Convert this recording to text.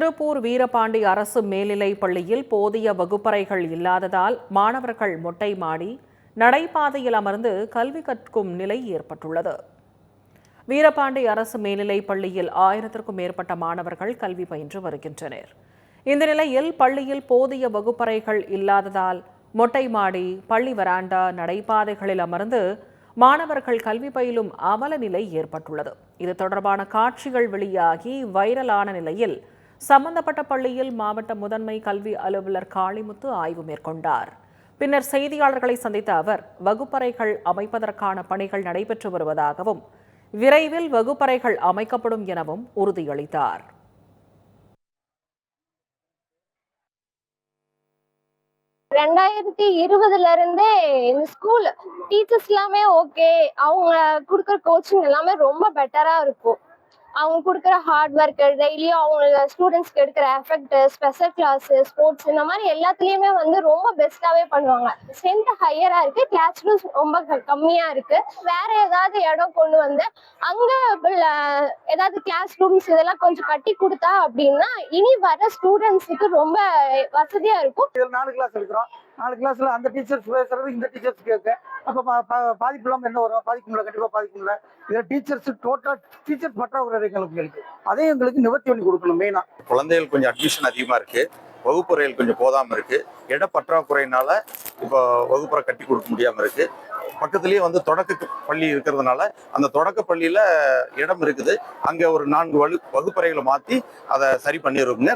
திருப்பூர் வீரபாண்டி அரசு மேல்நிலைப் பள்ளியில் போதிய வகுப்பறைகள் இல்லாததால் மாணவர்கள் மொட்டை மாடி நடைபாதையில் அமர்ந்து கல்வி கற்கும் நிலை ஏற்பட்டுள்ளது. வீரபாண்டி அரசு மேல்நிலைப் பள்ளியில் 1000க்கும் மேற்பட்ட மாணவர்கள் கல்வி பயின்று வருகின்றனர். இந்த நிலையில் பள்ளியில் போதிய வகுப்பறைகள் இல்லாததால் மொட்டை மாடி, பள்ளி வராண்டா, நடைபாதைகளில் அமர்ந்து மாணவர்கள் கல்வி பயிலும் அவல நிலை ஏற்பட்டுள்ளது. இது தொடர்பான காட்சிகள் வெளியாகி வைரலான நிலையில் சம்பந்தப்பட்ட பள்ளியில் மாவட்ட முதன்மை கல்வி அலுவலர் காளிமுத்து ஆய்வு மேற்கொண்டார். பின்னர் செய்தியாளர்களை சந்தித்த அவர் வகுப்பறைகள் அமைப்பதற்கான பணிகள் நடைபெற்று வருவதாகவும் விரைவில் வகுப்பறைகள் அமைக்கப்படும் எனவும் உறுதியளித்தார். இருந்தே இந்த ஸ்கூல் டீச்சர்ஸ் எல்லாமே ஓகே, அவங்க கொடுக்குற கோச்சிங் எல்லாமே ரொம்ப பெட்டரா இருக்கும். அவங்க கொடுக்குற ஹார்ட் ஒர்க், டெய்லியும் அவங்க ஸ்டூடெண்ட்ஸ்க்கு எடுக்கிற எஃபெக்ட், ஸ்பெஷல் கிளாஸ், ஸ்போர்ட்ஸ் இந்த மாதிரி எல்லாத்துலயுமே ரொம்ப பெஸ்டாவே பண்ணுவாங்க. ஸ்ட்ரென்த் ஹையரா இருக்கு, கிளாஸ் ரூம்ஸ் ரொம்ப கம்மியா இருக்கு. வேற ஏதாவது இடம் கொண்டு வந்து அங்க ஏதாவது கிளாஸ் ரூம்ஸ் இதெல்லாம் கொஞ்சம் கட்டி கொடுத்தா அப்படின்னா இனி வர ஸ்டூடெண்ட்ஸுக்கு ரொம்ப வசதியா இருக்கும். 4 கிளாஸ் இருக்கிறோம். 4 கிளாஸ்ல அந்த டீச்சர்ஸ் பேசுறது இந்த டீச்சர்ஸ் கேட்க அப்ப பாதிப்பு இல்லாம என்ன வரும்? பாதிக்கும்ல, கண்டிப்பா பாதிக்கும்ல. இதுல டீச்சர்ஸ் டோட்டலா டீச்சர் பற்றாக்குறை எங்களுக்கு இருக்கு. அதே எங்களுக்கு நிவர்த்தி பண்ணி கொடுக்கணும். மெயினா குழந்தைகள் கொஞ்சம் அட்மிஷன் அதிகமா இருக்கு, வகுப்பறைகள் கொஞ்சம் போதாம இருக்கு. இட பற்றாக்குறையினால இப்போ வகுப்பறை கட்டி கொடுக்க முடியாம இருக்கு. பக்கத்துலயே தொடக்க பள்ளி இருக்கிறதுனால அந்த தொடக்க பள்ளியில இடம் இருக்குது. அங்க ஒரு 4 வகுப்பறைகளை மாத்தி அதை சரி பண்ணிருக்குங்க.